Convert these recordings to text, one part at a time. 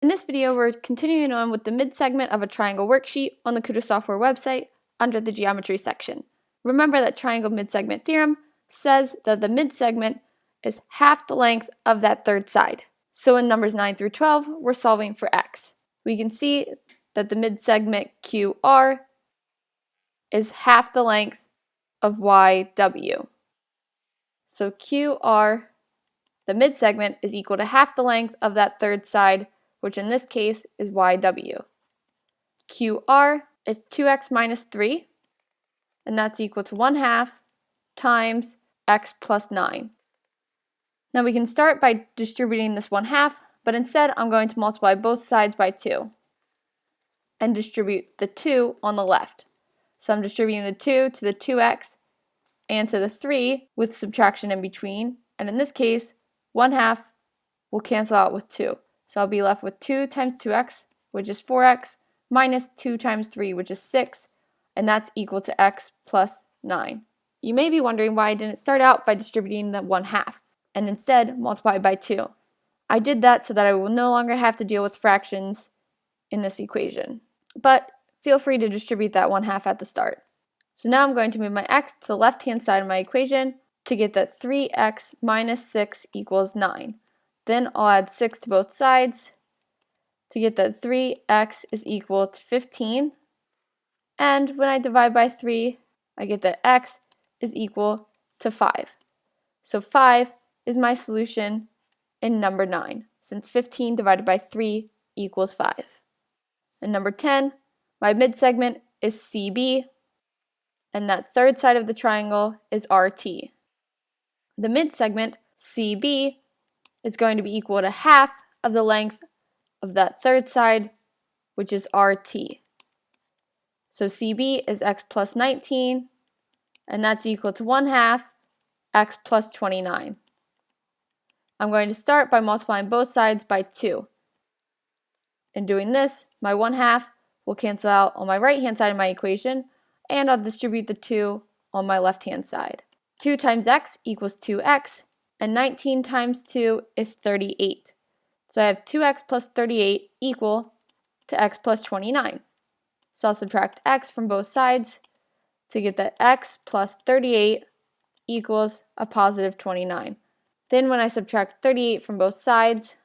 this video, we're continuing on with the mid-segment of a triangle worksheet on the KutaSoftware website under the geometry section. Remember that triangle mid-segment theorem says that the mid-segment is half the length of that third side. So in numbers 9 through 12, we're solving for x. We can see that the mid-segment QR is half the length of YW. So QR, the mid-segment, is equal to half the length of that third side, which in this case is YW. QR is 2x minus 3, and that's equal to 1/2 times x plus 9. Now we can start by distributing this 1/2, but instead I'm going to multiply both sides by 2 and distribute the 2 on the left. So I'm distributing the 2 to the 2x and to the 3 with subtraction in between, and in this case 1/2 will cancel out with 2. So I'll be left with 2 times 2x, which is 4x, minus 2 times 3, which is 6, and that's equal to x plus 9. You may be wondering why I didn't start out by distributing the 1/2 and instead multiply by 2. I did that so that I will no longer have to deal with fractions in this equation. But feel free to distribute that 1/2 at the start. So now I'm going to move my x to the left-hand side of my equation to get that 3x minus 6 equals 9. Then I'll add 6 to both sides to get that 3x is equal to 15. And when I divide by 3, I get that x is equal to 5. So 5 is my solution in number 9, since 15 divided by 3 equals 5. In number 10, my mid-segment is CB, and that third side of the triangle is RT. The mid-segment, CB, is going to be equal to half of the length of that third side, which is RT. So CB is x plus 19, and that's equal to 1/2 x plus 29. I'm going to start by multiplying both sides by 2. In doing this, my 1/2 will cancel out on my right-hand side of my equation, and I'll distribute the 2 on my left-hand side. 2 times x equals 2x, and 19 times 2 is 38. So I have 2x plus 38 equal to x plus 29. So I'll subtract x from both sides to get that x plus 38 equals a positive 29. Then when I subtract 38 from both sides,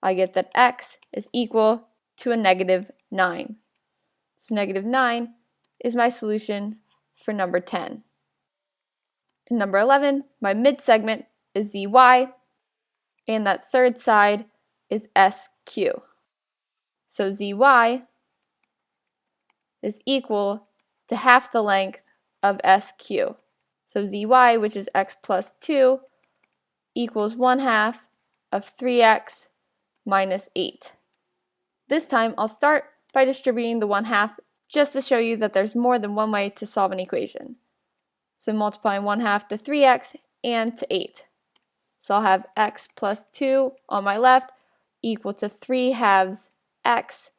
I get that x is equal to a negative 9. So negative 9 is my solution for number 10. In number 11, my mid-segment is ZY, and that third side is SQ. So ZY is equal to half the length of SQ. So ZY, which is x plus 2, equals 1/2 of 3x minus 8. This time I'll start by distributing the 1/2 just to show you that there's more than one way to solve an equation. So multiplying 1/2 to 3x and to 8. So I'll have x plus 2 on my left equal to 3/2 x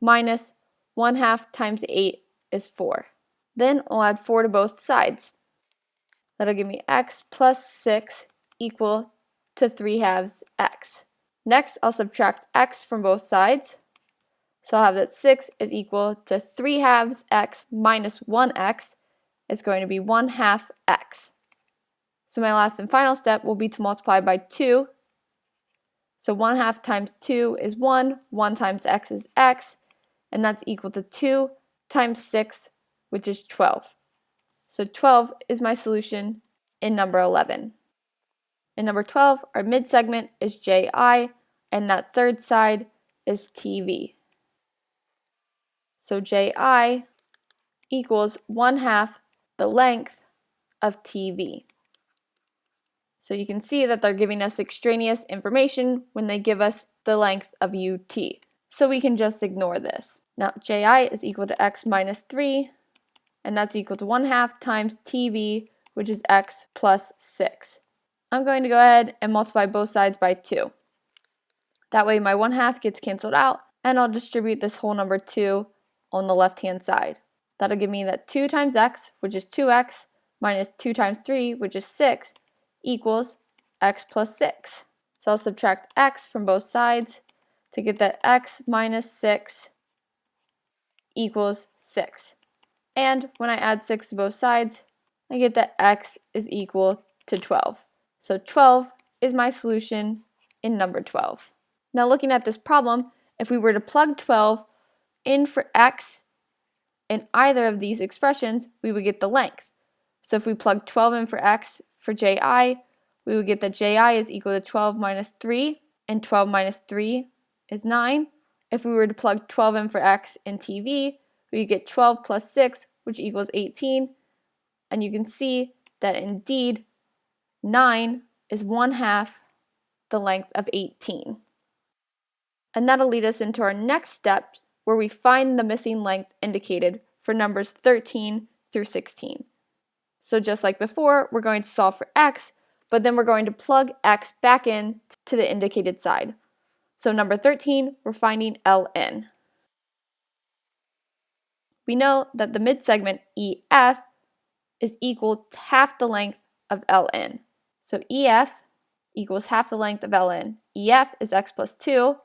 minus 1/2 times 8 is 4. Then I'll add 4 to both sides. That'll give me x plus 6 equal to 3/2 x. Next, I'll subtract x from both sides. So I'll have that 6 is equal to 3/2 x minus 1x is going to be 1/2 x. So my last and final step will be to multiply by 2. So 1/2 times 2 is 1, 1 times x is x, and that's equal to 2 times 6, which is 12. So 12 is my solution in number 11. In number 12, our mid-segment is JI, and that third side is TV. So JI equals 1/2 the length of TV. So you can see that they're giving us extraneous information when they give us the length of UT. So we can just ignore this. Now JI is equal to x minus 3, and that's equal to 1/2 times TV, which is x plus 6. I'm going to go ahead and multiply both sides by 2. That way my 1/2 gets canceled out, and I'll distribute this whole number 2 on the left-hand side. That'll give me that 2 times x, which is 2x, minus 2 times 3, which is 6, equals x plus 6. So I'll subtract x from both sides to get that x minus 6 equals 6. And when I add 6 to both sides, I get that x is equal to 12. So 12 is my solution in number 12. Now looking at this problem, if we were to plug 12 in for x in either of these expressions, we would get the length. So if we plug 12 in for x for ji, we would get that ji is equal to 12 minus 3, and 12 minus 3 is 9. If we were to plug 12 in for x in tv, we would get 12 plus 6, which equals 18. And you can see that indeed 9 is 1/2 the length of 18. And that'll lead us into our next step, where we find the missing length indicated for numbers 13 through 16. So just like before, we're going to solve for x, but then we're going to plug x back in to the indicated side. So number 13, we're finding ln. We know that the midsegment EF is equal to half the length of ln. So EF equals half the length of ln. EF is x plus 2,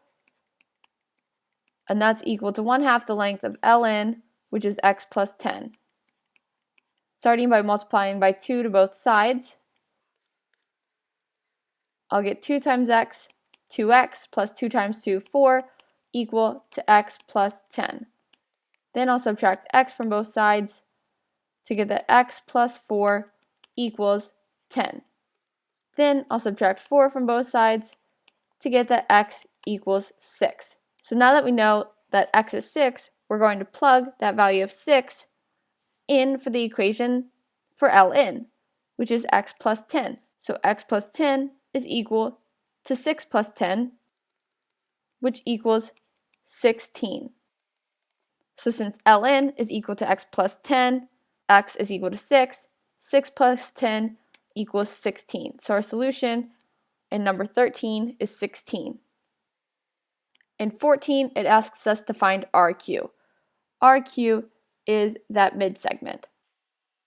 and that's equal to 1/2 the length of ln, which is x plus 10. Starting by multiplying by 2 to both sides, I'll get 2 times x, 2x plus 2 times 2, 4, equal to x plus 10. Then I'll subtract x from both sides to get that x plus 4 equals 10. Then I'll subtract 4 from both sides to get that x equals 6. So now that we know that x is 6, we're going to plug that value of 6 in for the equation for ln, which is x plus 10. So x plus 10 is equal to 6 plus 10, which equals 16. So since ln is equal to x plus 10, x is equal to 6, 6 plus 10 equals 16. So our solution in number 13 is 16. In 14, it asks us to find RQ. RQ is that midsegment.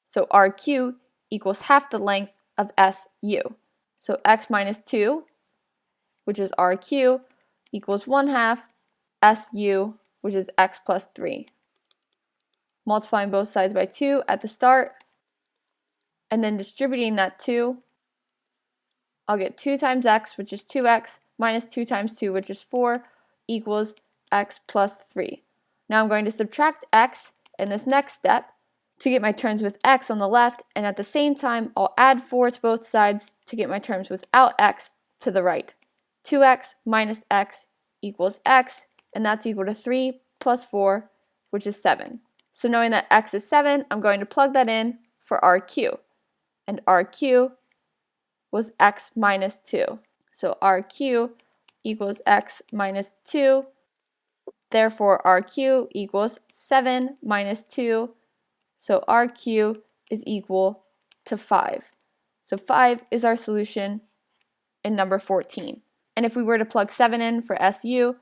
So RQ equals half the length of SU. So x minus 2, which is RQ, equals 1/2 SU, which is x plus 3. Multiplying both sides by 2 at the start, and then distributing that 2, I'll get 2 times x, which is 2x, minus 2 times 2, which is 4, equals x plus 3. Now I'm going to subtract x in this next step to get my terms with x on the left, and at the same time I'll add 4 to both sides to get my terms without x to the right. 2x minus x equals x, and that's equal to 3 plus 4, which is 7. So knowing that x is 7, I'm going to plug that in for RQ. And RQ was x minus 2. So RQ equals x minus 2. Therefore, RQ equals 7 minus 2. So RQ is equal to 5. So 5 is our solution in number 14. And if we were to plug 7 in for SU,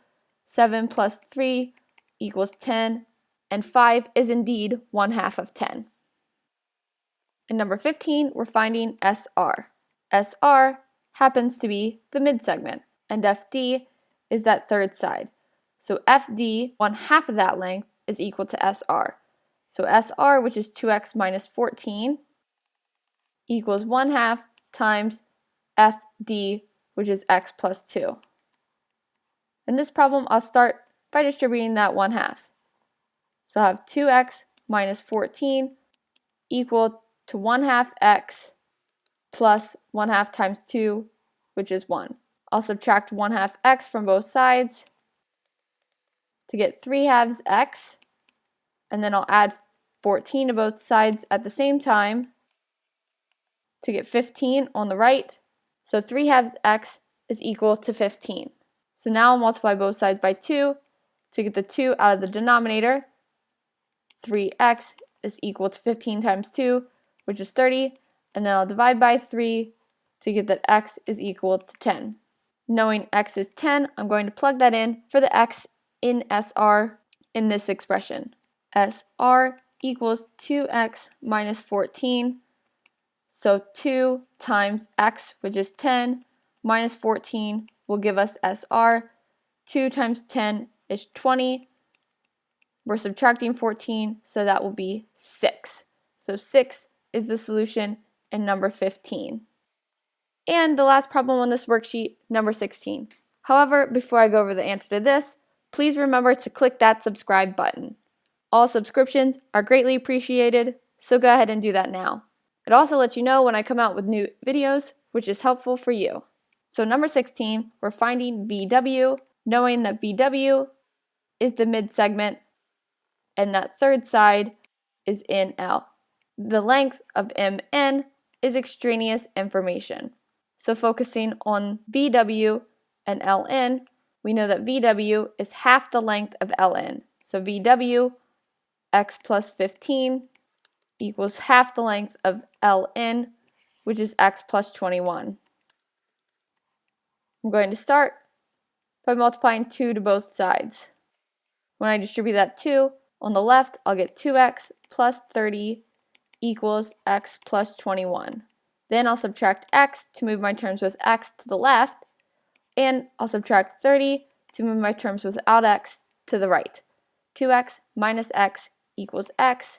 7 plus 3 equals 10. And 5 is indeed 1/2 of 10. In number 15, we're finding SR. SR happens to be the midsegment, and FD is that third side. So FD, 1/2 of that length, is equal to SR. So SR, which is 2x minus 14, equals 1/2 times FD, which is x plus 2. In this problem, I'll start by distributing that 1/2. So I'll have 2x minus 14 equal to 1/2 x plus 1/2 times 2, which is 1. I'll subtract 1/2 x from both sides to get 3/2 x, and then I'll add 14 to both sides at the same time to get 15 on the right. So 3/2 x is equal to 15. So now I'll multiply both sides by 2 to get the 2 out of the denominator. 3x is equal to 15 times 2, which is 30, and then I'll divide by 3 to get that x is equal to 10. Knowing x is 10, I'm going to plug that in for the x in SR in this expression. SR equals 2x minus 14, so 2 times x, which is 10, minus 14 will give us SR. 2 times 10 is 20. We're subtracting 14, so that will be 6. So 6 is the solution in number 15. And the last problem on this worksheet, number 16. However, before I go over the answer to this, please remember to click that subscribe button. All subscriptions are greatly appreciated, so go ahead and do that now. It also lets you know when I come out with new videos, which is helpful for you. So number 16, we're finding VW, knowing that VW is the mid-segment, and that third side is in L. The length of MN is extraneous information. So focusing on VW and LN, we know that VW is half the length of LN. So VW x plus 15 equals half the length of LN, which is x plus 21. I'm going to start by multiplying 2 to both sides. When I distribute that 2, on the left, I'll get 2x plus 30 equals x plus 21. Then I'll subtract x to move my terms with x to the left, and I'll subtract 30 to move my terms without x to the right. 2x minus x equals x.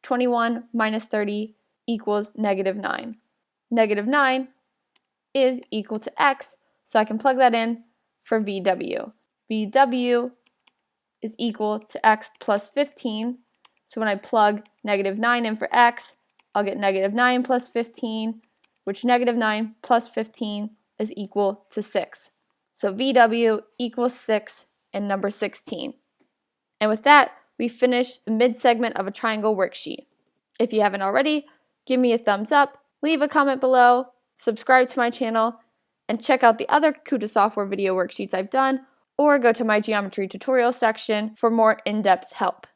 21 minus 30 equals negative 9. Negative 9 is equal to x, so I can plug that in for VW. VW is equal to x plus 15, so when I plug negative 9 in for x, I'll get negative 9 plus 15, which negative 9 plus 15 is equal to 6. So VW equals 6 in number 16. And with that, we finished the mid-segment of a triangle worksheet. If you haven't already, give me a thumbs up, leave a comment below, subscribe to my channel, and check out the other KutaSoftware video worksheets I've done, or go to my geometry tutorial section for more in-depth help.